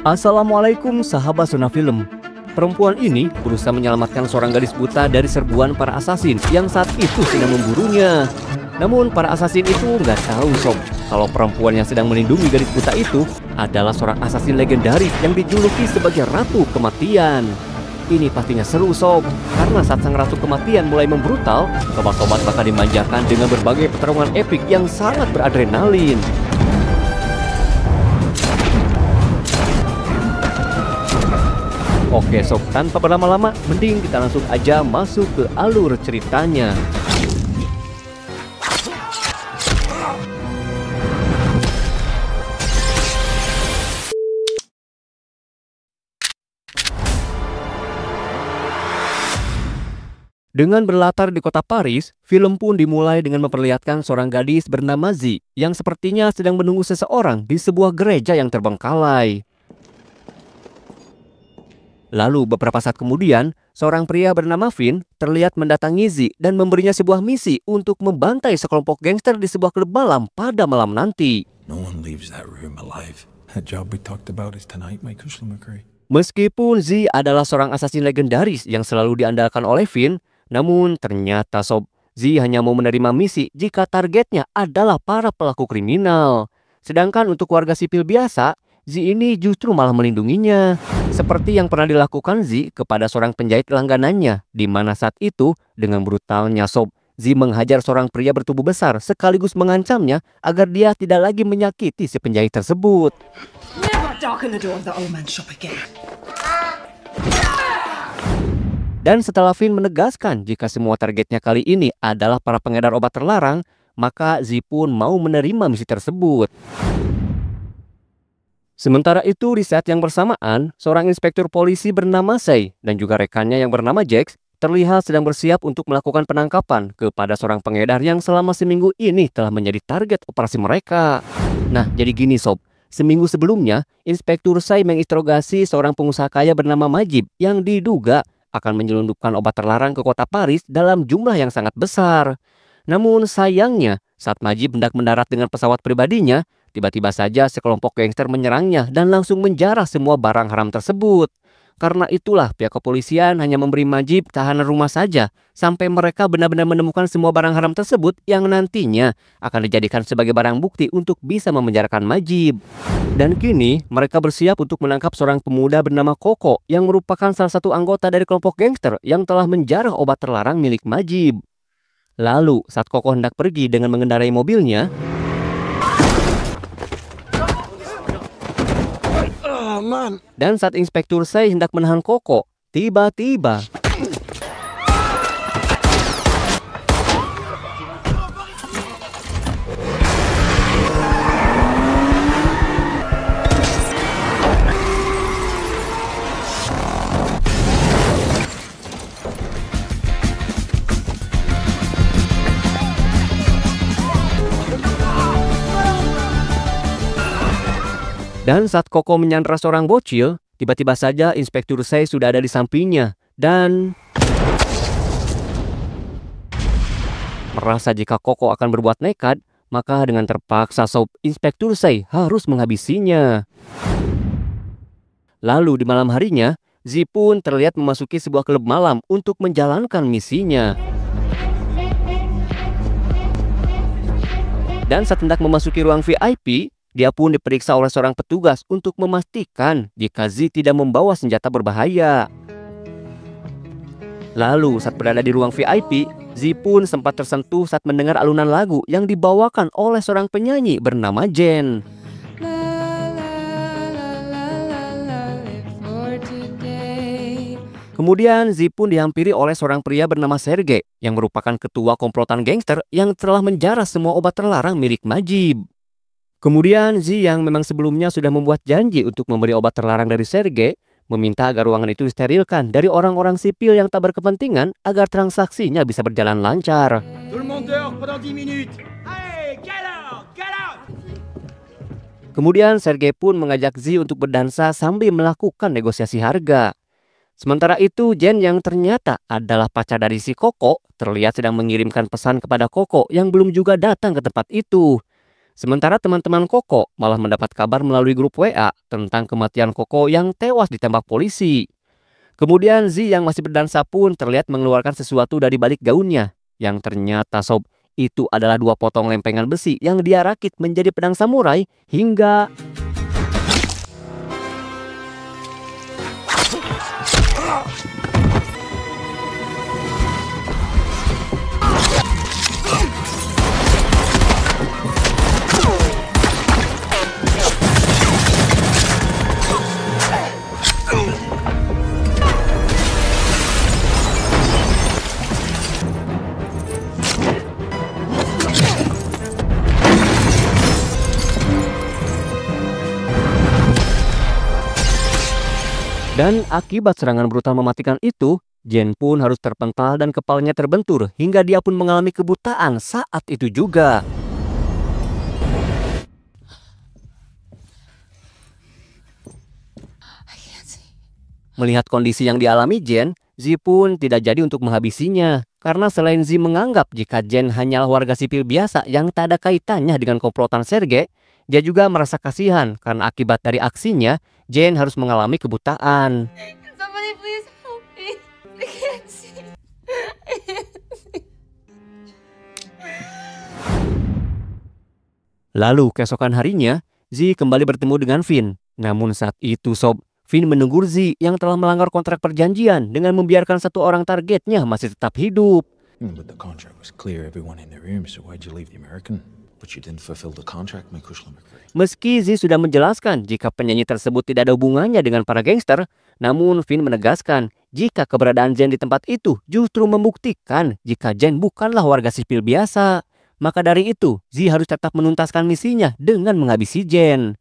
Assalamualaikum sahabat Zona Film. Perempuan ini berusaha menyelamatkan seorang gadis buta dari serbuan para asasin yang saat itu sedang memburunya. Namun para asasin itu nggak tahu sob, kalau perempuan yang sedang melindungi gadis buta itu adalah seorang asasin legendaris yang dijuluki sebagai Ratu Kematian. Ini pastinya seru sob, karena saat sang Ratu Kematian mulai membrutal, sobat-sobat bakal dimanjakan dengan berbagai pertarungan epik yang sangat beradrenalin. Oke sob, tanpa berlama-lama, mending kita langsung aja masuk ke alur ceritanya. Dengan berlatar di kota Paris, film pun dimulai dengan memperlihatkan seorang gadis bernama Z yang sepertinya sedang menunggu seseorang di sebuah gereja yang terbengkalai. Lalu beberapa saat kemudian, seorang pria bernama Vin terlihat mendatangi Z dan memberinya sebuah misi untuk membantai sekelompok gangster di sebuah klub malam pada malam nanti. Meskipun Z adalah seorang asasin legendaris yang selalu diandalkan oleh Vin, namun ternyata sob, Z hanya mau menerima misi jika targetnya adalah para pelaku kriminal. Sedangkan untuk warga sipil biasa, Z ini justru malah melindunginya. Seperti yang pernah dilakukan Z kepada seorang penjahit langganannya, di mana saat itu dengan brutalnya sob, Z menghajar seorang pria bertubuh besar sekaligus mengancamnya agar dia tidak lagi menyakiti si penjahit tersebut. Dan setelah Vin menegaskan jika semua targetnya kali ini adalah para pengedar obat terlarang, maka Z pun mau menerima misi tersebut. Sementara itu di saat yang bersamaan, seorang inspektur polisi bernama Sei dan juga rekannya yang bernama Jax terlihat sedang bersiap untuk melakukan penangkapan kepada seorang pengedar yang selama seminggu ini telah menjadi target operasi mereka. Nah, jadi gini sob, seminggu sebelumnya, Inspektur Sei menginterogasi seorang pengusaha kaya bernama Majib yang diduga akan menyelundupkan obat terlarang ke kota Paris dalam jumlah yang sangat besar. Namun sayangnya, saat Majib hendak mendarat dengan pesawat pribadinya, tiba-tiba saja sekelompok gangster menyerangnya dan langsung menjarah semua barang haram tersebut. Karena itulah pihak kepolisian hanya memberi Majib tahanan rumah saja sampai mereka benar-benar menemukan semua barang haram tersebut yang nantinya akan dijadikan sebagai barang bukti untuk bisa memenjarakan Majib. Dan kini mereka bersiap untuk menangkap seorang pemuda bernama Koko yang merupakan salah satu anggota dari kelompok gangster yang telah menjarah obat terlarang milik Majib. Lalu saat Koko hendak pergi dengan mengendarai mobilnya, dan saat Inspektur Sei hendak menahan Koko, tiba-tiba Koko menyandra seorang bocil, tiba-tiba saja Inspektur Sei sudah ada di sampingnya dan merasa jika Koko akan berbuat nekat, maka dengan terpaksa sob, Inspektur Sei harus menghabisinya. Lalu di malam harinya, Z pun terlihat memasuki sebuah klub malam untuk menjalankan misinya. Dan saat hendak memasuki ruang VIP, dia pun diperiksa oleh seorang petugas untuk memastikan jika Z tidak membawa senjata berbahaya. Lalu saat berada di ruang VIP, Z pun sempat tersentuh saat mendengar alunan lagu yang dibawakan oleh seorang penyanyi bernama Jen. Kemudian Z pun dihampiri oleh seorang pria bernama Sergei yang merupakan ketua komplotan gangster yang telah menjarah semua obat terlarang milik Majib. Kemudian Z yang memang sebelumnya sudah membuat janji untuk memberi obat terlarang dari Sergei, meminta agar ruangan itu disterilkan dari orang-orang sipil yang tak berkepentingan agar transaksinya bisa berjalan lancar. Kemudian Sergei pun mengajak Z untuk berdansa sambil melakukan negosiasi harga. Sementara itu Jen yang ternyata adalah pacar dari si Koko terlihat sedang mengirimkan pesan kepada Koko yang belum juga datang ke tempat itu. Sementara teman-teman Koko malah mendapat kabar melalui grup WA tentang kematian Koko yang tewas ditembak polisi. Kemudian Z yang masih berdansa pun terlihat mengeluarkan sesuatu dari balik gaunnya. Yang ternyata sob, itu adalah 2 potong lempengan besi yang dia rakit menjadi pedang samurai hingga... Dan akibat serangan brutal mematikan itu, Jen pun harus terpental dan kepalanya terbentur hingga dia pun mengalami kebutaan saat itu juga. Melihat kondisi yang dialami Jen, Z pun tidak jadi untuk menghabisinya. Karena selain Z menganggap jika Jen hanyalah warga sipil biasa yang tak ada kaitannya dengan komplotan Sergei, dia juga merasa kasihan karena akibat dari aksinya, Jen harus mengalami kebutaan. Somebody please help me. I can't see. Lalu keesokan harinya, Z kembali bertemu dengan Finn. Namun saat itu sob, Finn menegur Z yang telah melanggar kontrak perjanjian dengan membiarkan satu orang targetnya masih tetap hidup. But the contract was clear, everyone in the room, so why'd you leave the American? But you didn't fulfill the contract, my Kushlamikri. Meski Z sudah menjelaskan jika penyanyi tersebut tidak ada hubungannya dengan para gangster, namun Finn menegaskan jika keberadaan Jen di tempat itu justru membuktikan jika Jen bukanlah warga sipil biasa. Maka dari itu, Z harus tetap menuntaskan misinya dengan menghabisi Jen.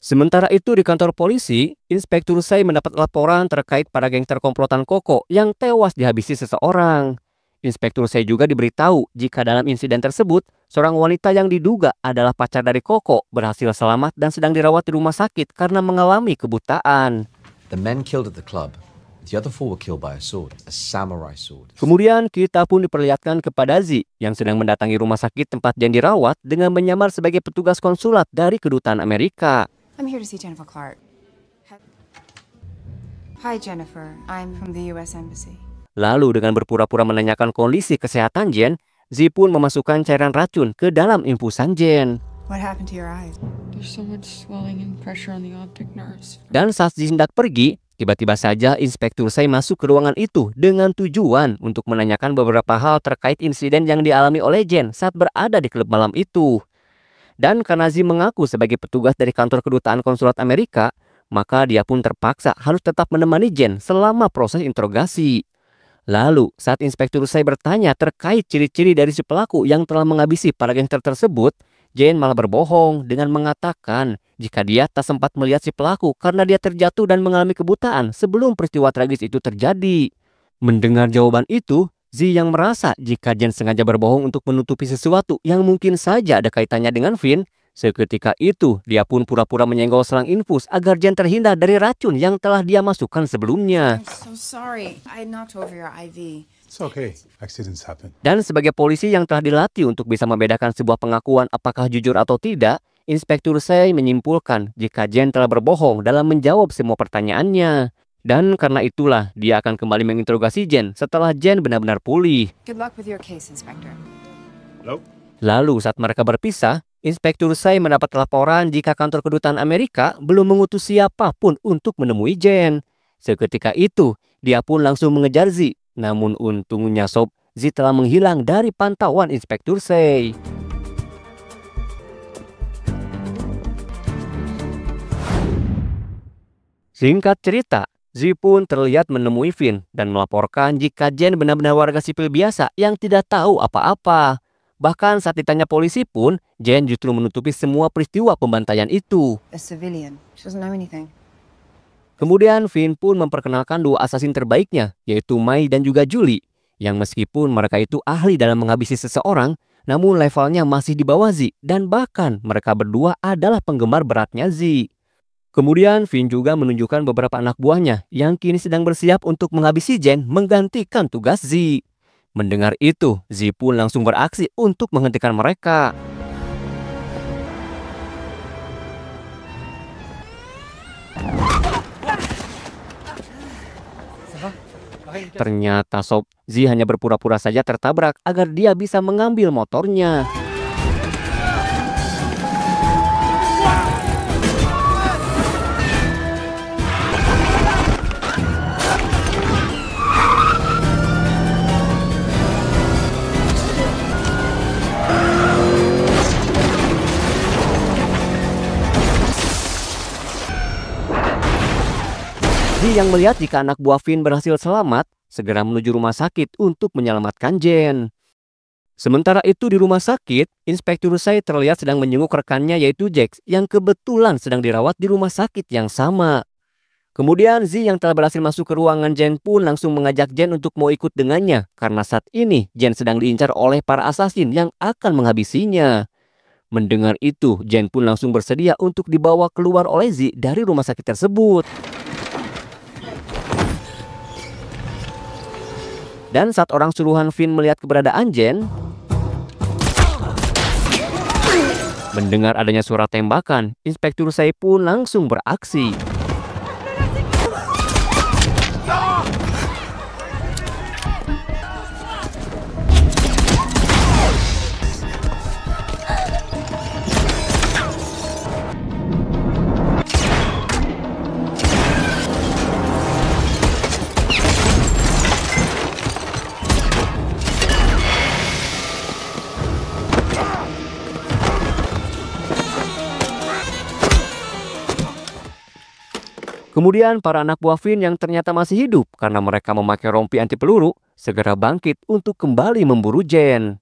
Sementara itu di kantor polisi, Inspektur Sei mendapat laporan terkait para gangster komplotan Koko yang tewas dihabisi seseorang. Inspektur Sei juga diberitahu jika dalam insiden tersebut, seorang wanita yang diduga adalah pacar dari Koko berhasil selamat dan sedang dirawat di rumah sakit karena mengalami kebutaan. The men killed at the club. The other 4 were killed by a sword, a samurai sword. Kemudian kita pun diperlihatkan kepada Z yang sedang mendatangi rumah sakit tempat Jen dirawat dengan menyamar sebagai petugas konsulat dari kedutaan Amerika. I'm here to see Jennifer Clark. Hi Jennifer, I'm from the US Embassy. Lalu dengan berpura-pura menanyakan kondisi kesehatan Jen, Z pun memasukkan cairan racun ke dalam infusan Jen. What happened to your eyes? There's so much swelling and pressure on the optic nerves. Dan saat Z hendak pergi, tiba-tiba saja Inspektur Sei masuk ke ruangan itu dengan tujuan untuk menanyakan beberapa hal terkait insiden yang dialami oleh Jen saat berada di klub malam itu. Dan karena Z mengaku sebagai petugas dari kantor kedutaan konsulat Amerika, maka dia pun terpaksa harus tetap menemani Jen selama proses interogasi. Lalu saat Inspektur Sei bertanya terkait ciri-ciri dari si pelaku yang telah menghabisi para gangster tersebut, Jen malah berbohong dengan mengatakan jika dia tak sempat melihat si pelaku karena dia terjatuh dan mengalami kebutaan sebelum peristiwa tragis itu terjadi. Mendengar jawaban itu, Z yang merasa jika Jen sengaja berbohong untuk menutupi sesuatu yang mungkin saja ada kaitannya dengan Finn, seketika itu dia pun pura-pura menyenggol selang infus agar Jen terhindar dari racun yang telah dia masukkan sebelumnya. I'm so sorry. I knocked over your IV. It's okay. Accidents happen. Dan sebagai polisi yang telah dilatih untuk bisa membedakan sebuah pengakuan apakah jujur atau tidak, Inspektur Sei menyimpulkan jika Jen telah berbohong dalam menjawab semua pertanyaannya. Dan karena itulah dia akan kembali menginterogasi Jen setelah Jen benar-benar pulih. Good luck with your case, Inspector. Hello? Lalu saat mereka berpisah, Inspektur Sei mendapat laporan jika kantor kedutaan Amerika belum mengutus siapapun untuk menemui Jen. Seketika itu, dia pun langsung mengejar Z. Namun untungnya sob, Z telah menghilang dari pantauan Inspektur Sei. Singkat cerita, Z pun terlihat menemui Finn dan melaporkan jika Jen benar-benar warga sipil biasa yang tidak tahu apa-apa. Bahkan saat ditanya polisi pun, Jen justru menutupi semua peristiwa pembantaian itu. A civilian. She doesn't know anything. Kemudian Finn pun memperkenalkan 2 asasin terbaiknya, yaitu Mai dan juga Julie, yang meskipun mereka itu ahli dalam menghabisi seseorang, namun levelnya masih di bawah Z, dan bahkan mereka berdua adalah penggemar beratnya Z. Kemudian Finn juga menunjukkan beberapa anak buahnya yang kini sedang bersiap untuk menghabisi Jen menggantikan tugas Z. Mendengar itu, Z pun langsung beraksi untuk menghentikan mereka. Ternyata sob, Z hanya berpura-pura saja tertabrak agar dia bisa mengambil motornya. Z yang melihat jika anak buah Finn berhasil selamat, segera menuju rumah sakit untuk menyelamatkan Jen. Sementara itu di rumah sakit, Inspektur Say terlihat sedang menjenguk rekannya yaitu Jax yang kebetulan sedang dirawat di rumah sakit yang sama. Kemudian Z yang telah berhasil masuk ke ruangan Jen pun langsung mengajak Jen untuk mau ikut dengannya karena saat ini Jen sedang diincar oleh para asasin yang akan menghabisinya. Mendengar itu, Jen pun langsung bersedia untuk dibawa keluar oleh Z dari rumah sakit tersebut. Dan saat orang suruhan Finn melihat keberadaan Jen, mendengar adanya suara tembakan, Inspektur Say pun langsung beraksi. Kemudian para anak buah Finn yang ternyata masih hidup karena mereka memakai rompi anti peluru segera bangkit untuk kembali memburu Jen.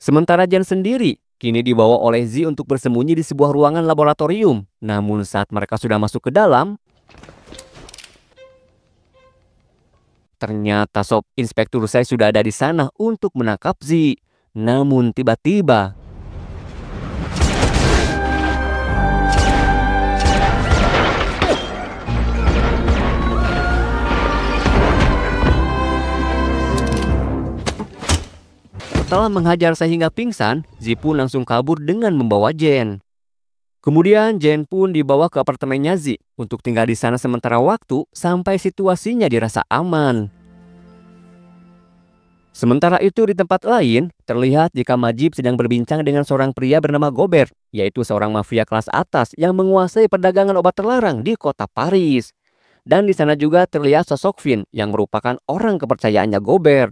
Sementara Jen sendiri kini dibawa oleh Z untuk bersembunyi di sebuah ruangan laboratorium. Namun saat mereka sudah masuk ke dalam, ternyata sob, Inspektur Say sudah ada di sana untuk menangkap Z. Namun tiba-tiba setelah menghajar sehingga pingsan, Z pun langsung kabur dengan membawa Jen. Kemudian Jen pun dibawa ke apartemennya Z untuk tinggal di sana sementara waktu sampai situasinya dirasa aman. Sementara itu di tempat lain, terlihat jika Majib sedang berbincang dengan seorang pria bernama Gobert, yaitu seorang mafia kelas atas yang menguasai perdagangan obat terlarang di kota Paris. Dan di sana juga terlihat sosok Finn yang merupakan orang kepercayaannya Gobert.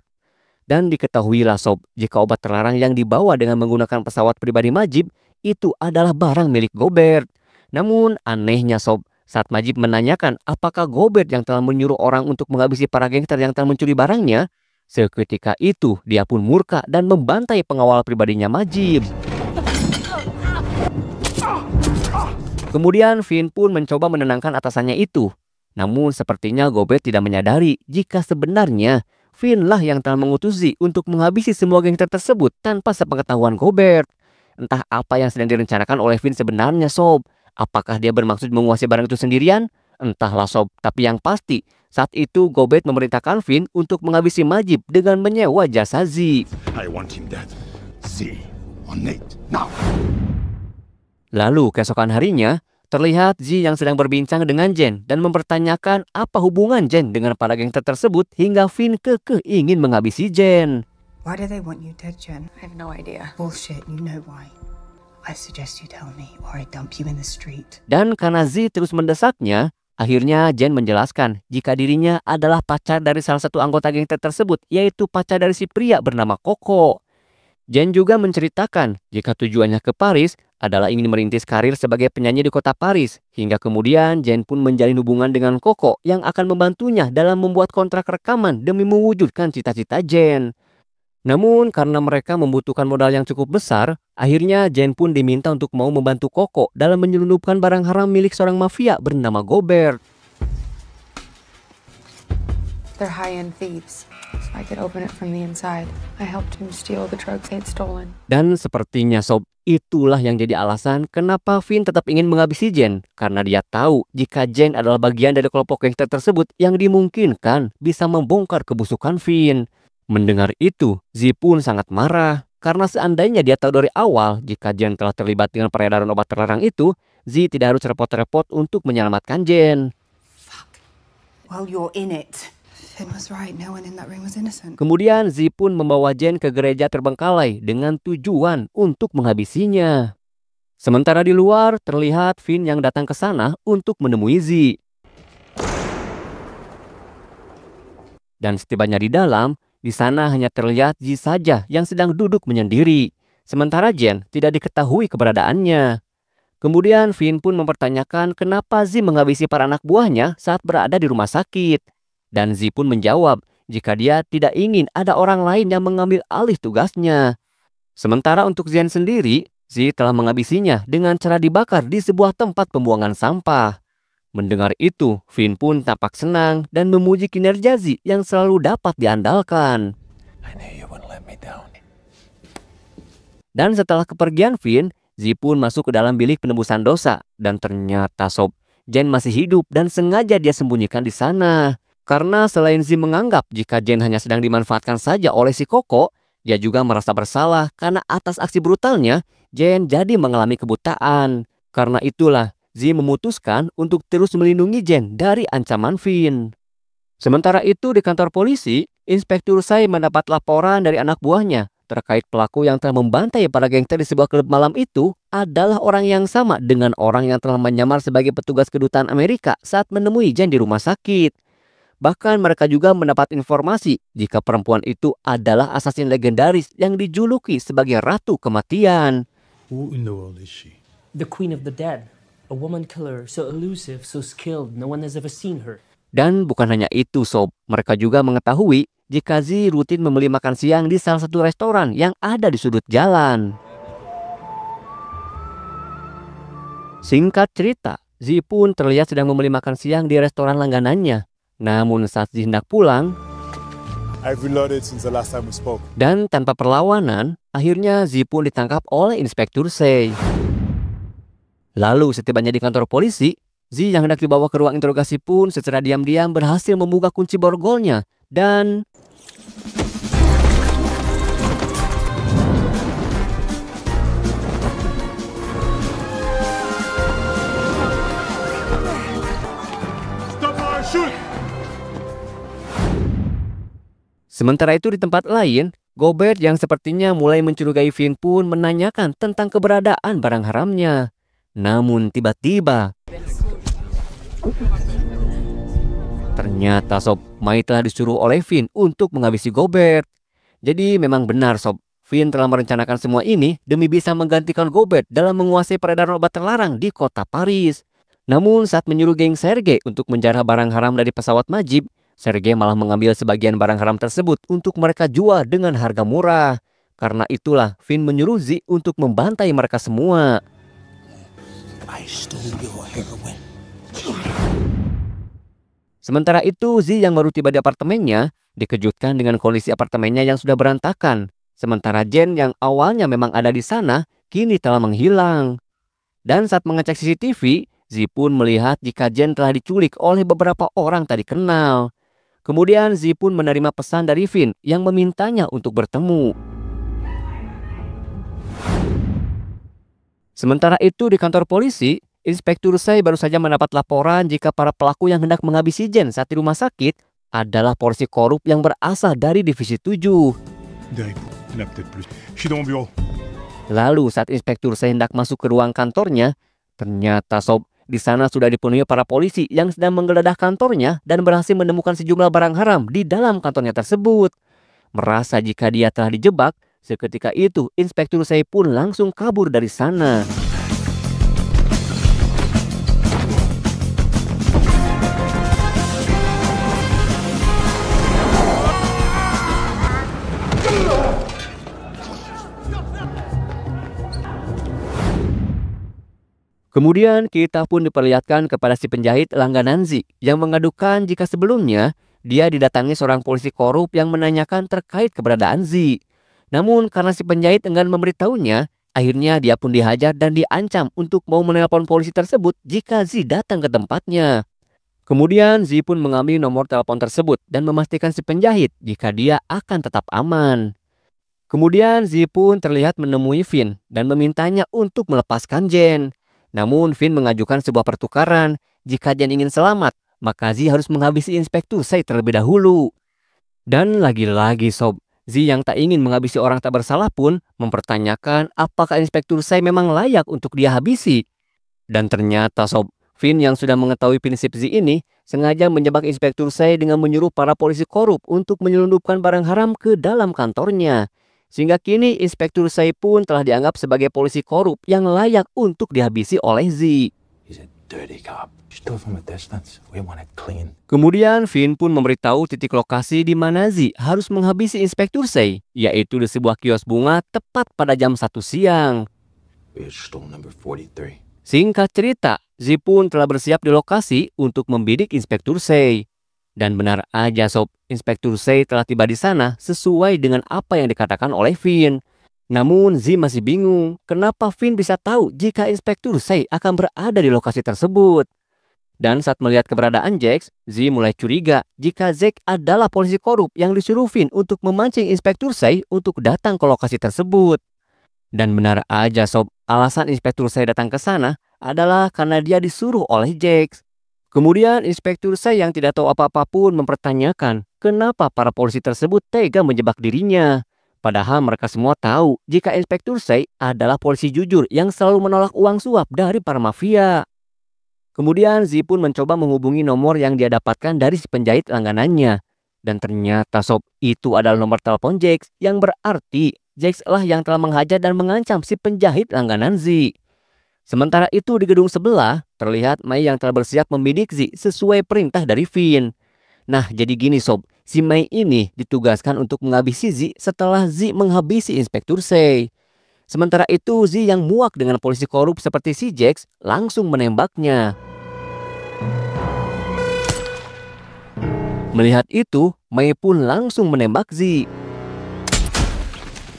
Dan diketahuilah sob, jika obat terlarang yang dibawa dengan menggunakan pesawat pribadi Majib itu adalah barang milik Gobert. Namun anehnya sob, saat Majib menanyakan apakah Gobert yang telah menyuruh orang untuk menghabisi para gangster yang telah mencuri barangnya, seketika itu dia pun murka dan membantai pengawal pribadinya Majib. Kemudian Finn pun mencoba menenangkan atasannya itu. Namun sepertinya Gobert tidak menyadari jika sebenarnya Finn lah yang telah mengutus Z untuk menghabisi semua gangster tersebut tanpa sepengetahuan Gobert. Entah apa yang sedang direncanakan oleh Finn sebenarnya sob. Apakah dia bermaksud menguasai barang itu sendirian? Entahlah sob, tapi yang pasti saat itu Gobert memerintahkan Finn untuk menghabisi Majib dengan menyewa jasa Z. I want him dead. Z on Nate now. Lalu keesokan harinya, terlihat Z yang sedang berbincang dengan Jen dan mempertanyakan apa hubungan Jen dengan para gangster tersebut hingga Finn kekeh ingin menghabisi Jen. Why do they want you dead, Jen? I have no idea. Bullshit, you know why. I suggest you tell me or I dump you in the street. Dan karena Z terus mendesaknya, akhirnya Jen menjelaskan jika dirinya adalah pacar dari salah satu anggota gangster tersebut, yaitu pacar dari si pria bernama Koko. Jen juga menceritakan jika tujuannya ke Paris adalah ingin merintis karir sebagai penyanyi di kota Paris. Hingga kemudian Jen pun menjalin hubungan dengan Koko yang akan membantunya dalam membuat kontrak rekaman demi mewujudkan cita-cita Jen. Namun karena mereka membutuhkan modal yang cukup besar, akhirnya Jen pun diminta untuk mau membantu Koko dalam menyelundupkan barang haram milik seorang mafia bernama Gobert. They're high-end thieves, so I could open it from the inside. I helped him steal the drugs they'd stolen. Dan sepertinya sob, itulah yang jadi alasan kenapa Finn tetap ingin menghabisi Jen. Karena dia tahu jika Jen adalah bagian dari kelompok gangster tersebut yang dimungkinkan bisa membongkar kebusukan Finn. Mendengar itu, Z pun sangat marah. Karena seandainya dia tahu dari awal jika Jen telah terlibat dengan peredaran obat terlarang itu, Z tidak harus repot-repot untuk menyelamatkan Jen. Well, you're in it. Finn was right. No one in that room was innocent. Kemudian Zi pun membawa Jen ke gereja terbengkalai dengan tujuan untuk menghabisinya. Sementara di luar terlihat Finn yang datang ke sana untuk menemui Zi. Dan setibanya di dalam, di sana hanya terlihat Zi saja yang sedang duduk menyendiri. Sementara Jen tidak diketahui keberadaannya. Kemudian Finn pun mempertanyakan kenapa Zi menghabisi para anak buahnya saat berada di rumah sakit. Dan Zi pun menjawab jika dia tidak ingin ada orang lain yang mengambil alih tugasnya. Sementara untuk Jen sendiri, Zi telah menghabisinya dengan cara dibakar di sebuah tempat pembuangan sampah. Mendengar itu, Finn pun tampak senang dan memuji kinerja Zi yang selalu dapat diandalkan. I knew you wouldn't let me down. Dan setelah kepergian Finn, Zi pun masuk ke dalam bilik penebusan dosa. Dan ternyata sob, Jen masih hidup dan sengaja dia sembunyikan di sana. Karena selain Zi menganggap jika Jen hanya sedang dimanfaatkan saja oleh si Koko, dia juga merasa bersalah karena atas aksi brutalnya, Jen jadi mengalami kebutaan. Karena itulah, Zi memutuskan untuk terus melindungi Jen dari ancaman Finn. Sementara itu di kantor polisi, Inspektur Sai mendapat laporan dari anak buahnya terkait pelaku yang telah membantai para gangster di sebuah klub malam itu adalah orang yang sama dengan orang yang telah menyamar sebagai petugas kedutaan Amerika saat menemui Jen di rumah sakit. Bahkan mereka juga mendapat informasi jika perempuan itu adalah asasin legendaris yang dijuluki sebagai Ratu Kematian. Who in the world is she? The Queen of the Dead. A woman killer, so elusive, so skilled, no one has ever seen her. Dan bukan hanya itu sob, mereka juga mengetahui jika Zi rutin membeli makan siang di salah satu restoran yang ada di sudut jalan. Singkat cerita, Zi pun terlihat sedang membeli makan siang di restoran langganannya. Namun saat Zi hendak pulang, I've reloaded since the last time we spoke. dan tanpa perlawanan, akhirnya Zi pun ditangkap oleh Inspektur Sei. Lalu setibanya di kantor polisi, Zi yang hendak dibawa ke ruang interogasi pun secara diam-diam berhasil membuka kunci borgolnya dan Stop or shoot! sementara itu di tempat lain, Gobert yang sepertinya mulai mencurigai Finn pun menanyakan tentang keberadaan barang haramnya. Namun tiba-tiba ternyata sob, Mai telah disuruh oleh Finn untuk menghabisi Gobert. Jadi memang benar sob, Finn telah merencanakan semua ini demi bisa menggantikan Gobert dalam menguasai peredaran obat terlarang di kota Paris. Namun saat menyuruh geng Sergei untuk menjarah barang haram dari pesawat Majib, Sergei malah mengambil sebagian barang haram tersebut untuk mereka jual dengan harga murah. Karena itulah Finn menyuruh Zi untuk membantai mereka semua. I stole your heroin. Sementara itu, Zi yang baru tiba di apartemennya dikejutkan dengan kondisi apartemennya yang sudah berantakan. Sementara Jen yang awalnya memang ada di sana, kini telah menghilang. Dan saat mengecek CCTV, Zi pun melihat jika Jen telah diculik oleh beberapa orang tak dikenal. Kemudian Zi pun menerima pesan dari Finn yang memintanya untuk bertemu. Sementara itu di kantor polisi, Inspektur Sai baru saja mendapat laporan jika para pelaku yang hendak menghabisi Jen saat di rumah sakit adalah polisi korup yang berasal dari Divisi 7. Derek, il y en a peut-être plus. Je suis dans mon bureau. Lalu saat Inspektur Sai hendak masuk ke ruang kantornya, ternyata sob, di sana sudah dipenuhi para polisi yang sedang menggeledah kantornya dan berhasil menemukan sejumlah barang haram di dalam kantornya tersebut. Merasa jika dia telah dijebak, seketika itu Inspektur Sai pun langsung kabur dari sana. Kemudian kita pun diperlihatkan kepada si penjahit langganan Zi yang mengadukan jika sebelumnya dia didatangi seorang polisi korup yang menanyakan terkait keberadaan Zi. Namun karena si penjahit enggan memberitahunya, akhirnya dia pun dihajar dan diancam untuk mau menelpon polisi tersebut jika Zi datang ke tempatnya. Kemudian Zi pun mengambil nomor telepon tersebut dan memastikan si penjahit jika dia akan tetap aman. Kemudian Zi pun terlihat menemui Finn dan memintanya untuk melepaskan Jen. Namun Finn mengajukan sebuah pertukaran. Jika Jen ingin selamat, maka Z harus menghabisi Inspektur Say terlebih dahulu. Dan lagi-lagi sob, Z yang tak ingin menghabisi orang tak bersalah pun mempertanyakan apakah Inspektur Say memang layak untuk dia habisi. Dan ternyata sob, Finn yang sudah mengetahui prinsip Z ini sengaja menjebak Inspektur Say dengan menyuruh para polisi korup untuk menyelundupkan barang haram ke dalam kantornya. Sehingga kini Inspektur Say pun telah dianggap sebagai polisi korup yang layak untuk dihabisi oleh Z. He's a dirty cop. Just do it from a distance. We want it clean. Kemudian Finn pun memberitahu titik lokasi di mana Z harus menghabisi Inspektur Say, yaitu di sebuah kios bunga tepat pada jam 1 siang. We stole number 43. Singkat cerita, Z pun telah bersiap di lokasi untuk membidik Inspektur Say. Dan benar aja sob, Inspektur Say telah tiba di sana sesuai dengan apa yang dikatakan oleh Finn. Namun Z masih bingung kenapa Finn bisa tahu jika Inspektur Say akan berada di lokasi tersebut. Dan saat melihat keberadaan Jax, Z mulai curiga jika Zack adalah polisi korup yang disuruh Finn untuk memancing Inspektur Say untuk datang ke lokasi tersebut. Dan benar aja sob, alasan Inspektur Say datang ke sana adalah karena dia disuruh oleh Jax. Kemudian Inspektur Say yang tidak tahu apa-apa pun mempertanyakan kenapa para polisi tersebut tega menjebak dirinya. Padahal mereka semua tahu jika Inspektur Say adalah polisi jujur yang selalu menolak uang suap dari para mafia. Kemudian Z pun mencoba menghubungi nomor yang dia dapatkan dari si penjahit langganannya. Dan ternyata sob, itu adalah nomor telepon Jax, yang berarti Jax lah yang telah menghajar dan mengancam si penjahit langganan Z. Sementara itu di gedung sebelah, terlihat Mei yang telah bersiap membidik Z sesuai perintah dari Finn. Nah jadi gini sob, si Mei ini ditugaskan untuk menghabisi Z setelah Z menghabisi Inspektur Say. Sementara itu Z yang muak dengan polisi korup seperti si Jax langsung menembaknya. Melihat itu, Mei pun langsung menembak Z.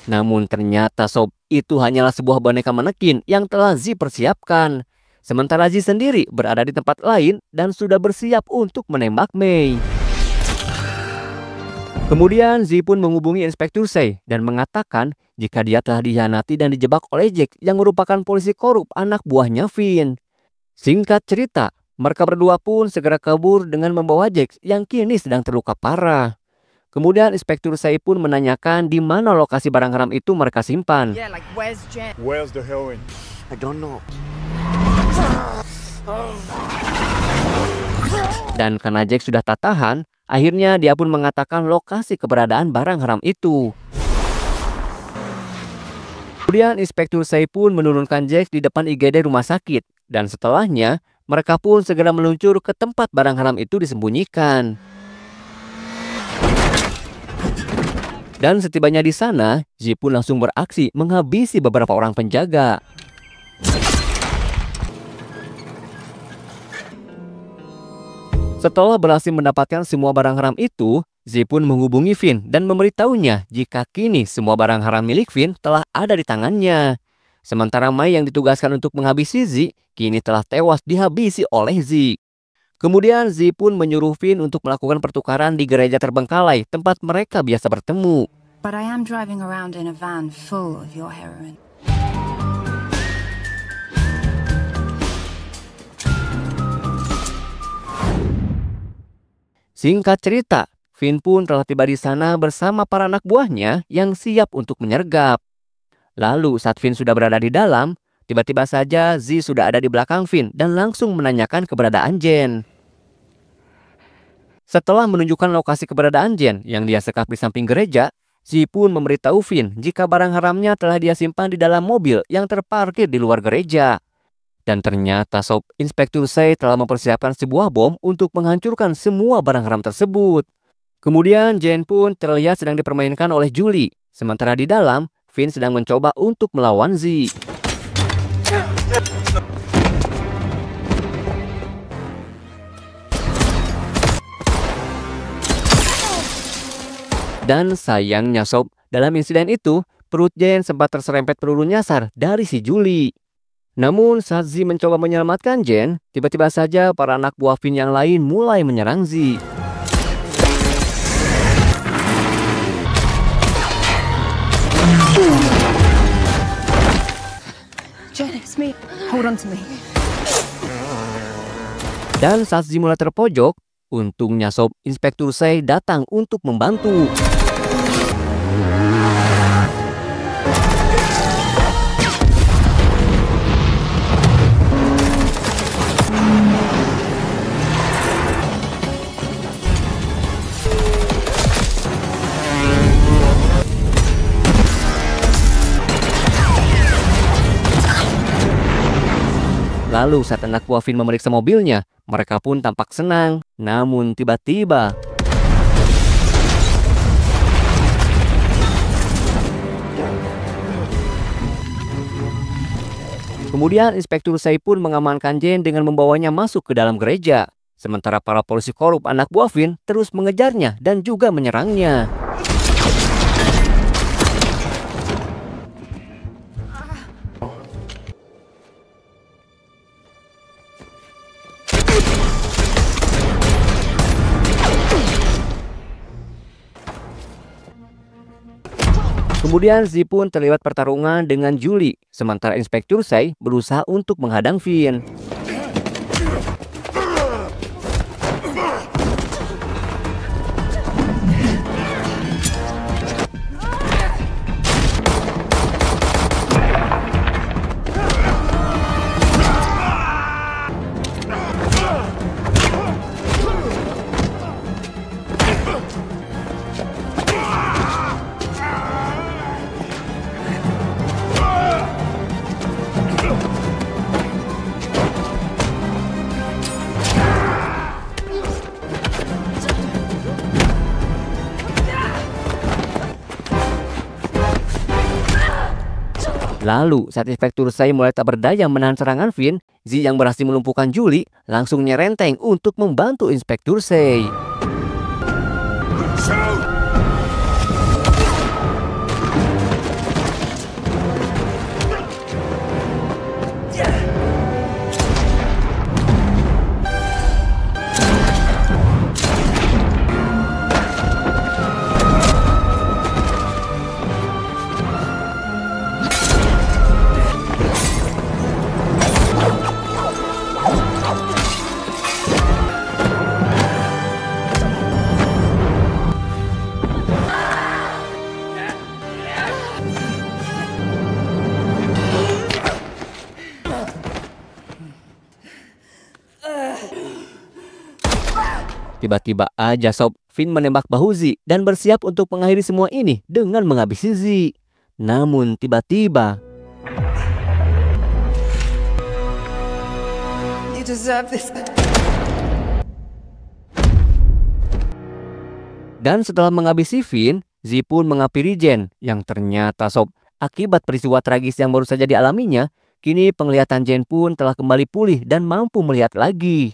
Namun ternyata sob, itu hanyalah sebuah boneka manekin yang telah Z persiapkan. Sementara Z sendiri berada di tempat lain dan sudah bersiap untuk menembak Mei. Kemudian Z pun menghubungi Inspektur Say dan mengatakan jika dia telah dikhianati dan dijebak oleh Jax yang merupakan polisi korup anak buahnya Finn. Singkat cerita, mereka berdua pun segera kabur dengan membawa Jax yang kini sedang terluka parah. Kemudian Inspektur Say pun menanyakan di mana lokasi barang haram itu mereka simpan. Yeah, like where's Jen? Where's the heroin? I don't know. Dan karena Jax sudah tak tahan, akhirnya dia pun mengatakan lokasi keberadaan barang haram itu. Kemudian Inspektur Say pun menurunkan Jax di depan IGD rumah sakit. Dan setelahnya, mereka pun segera meluncur ke tempat barang haram itu disembunyikan. Dan setibanya di sana, Z pun langsung beraksi menghabisi beberapa orang penjaga. Setelah berhasil mendapatkan semua barang haram itu, Z pun menghubungi Finn dan memberitahunya jika kini semua barang haram milik Finn telah ada di tangannya. Sementara Mei yang ditugaskan untuk menghabisi Z, kini telah tewas dihabisi oleh Z. Kemudian Z pun menyuruh Finn untuk melakukan pertukaran di gereja terbengkalai tempat mereka biasa bertemu. But I am driving around in a van full of your heroin. Singkat cerita, Finn pun telah tiba di sana bersama para anak buahnya yang siap untuk menyergap. Lalu saat Finn sudah berada di dalam, tiba-tiba saja Z sudah ada di belakang Finn dan langsung menanyakan keberadaan Jen. Setelah menunjukkan lokasi keberadaan Jen yang dia sekap di samping gereja, Z pun memberitahu Finn jika barang haramnya telah dia simpan di dalam mobil yang terparkir di luar gereja. Dan ternyata sob, Inspektur Say telah mempersiapkan sebuah bom untuk menghancurkan semua barang haram tersebut. Kemudian Jen pun terlihat sedang dipermainkan oleh Julie. Sementara di dalam, Finn sedang mencoba untuk melawan Z. Dan sayangnya sob, dalam insiden itu, perut Jen sempat terserempet peluru nyasar dari si Julie. Namun saat Z mencoba menyelamatkan Jen, tiba-tiba saja para anak buah Finn yang lain mulai menyerang Z. Jen, it's me. Hold on to me. Dan saat Zi mulai terpojok, untungnya Sob, Inspektur Sei datang untuk membantu. Lalu saat anak buah Vin memeriksa mobilnya, mereka pun tampak senang. Namun tiba-tiba kemudian Inspektur Sei pun mengamankan Jane dengan membawanya masuk ke dalam gereja. Sementara para polisi korup anak buah Vin terus mengejarnya dan juga menyerangnya. Kemudian Zi pun terlibat pertarungan dengan Julie, sementara Inspektur Sei berusaha untuk menghadang Vin. Lalu saat Inspektur Sei mulai tak berdaya menahan serangan Vin, Zi yang berhasil melumpuhkan Julie langsung nyerenteng untuk membantu Inspektur Sei. Tiba-tiba aja Sob, Vin menembak bahu Zi dan bersiap untuk mengakhiri semua ini dengan menghabisi Zi. Namun tiba-tiba You deserve this. Dan setelah menghabisi Vin, Zi pun menghampiri Jane yang ternyata Sob, akibat peristiwa tragis yang baru saja dialaminya, kini penglihatan Jane pun telah kembali pulih dan mampu melihat lagi.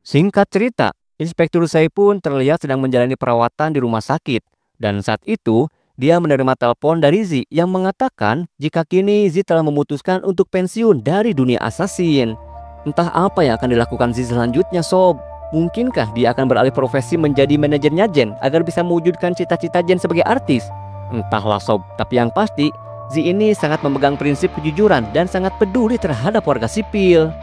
Singkat cerita, Inspektur Sei pun terlihat sedang menjalani perawatan di rumah sakit. Dan saat itu, dia menerima telepon dari Zi yang mengatakan jika kini Zi telah memutuskan untuk pensiun dari dunia assassin. Entah apa yang akan dilakukan Zi selanjutnya Sob. Mungkinkah dia akan beralih profesi menjadi manajernya Jane agar bisa mewujudkan cita-cita Jane sebagai artis? Entahlah Sob, tapi yang pasti Zi ini sangat memegang prinsip kejujuran dan sangat peduli terhadap warga sipil.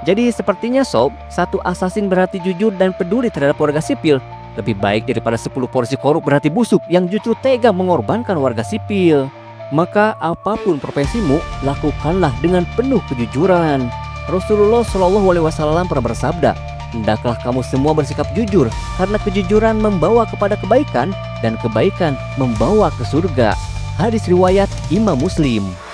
Jadi sepertinya Sob, satu assassin berhati jujur dan peduli terhadap warga sipil lebih baik daripada 10 polisi korup berhati busuk yang justru tega mengorbankan warga sipil. Maka apapun profesimu, lakukanlah dengan penuh kejujuran. Rasulullah SAW pernah bersabda, hendaklah kamu semua bersikap jujur karena kejujuran membawa kepada kebaikan dan kebaikan membawa ke surga. Hadis riwayat Imam Muslim.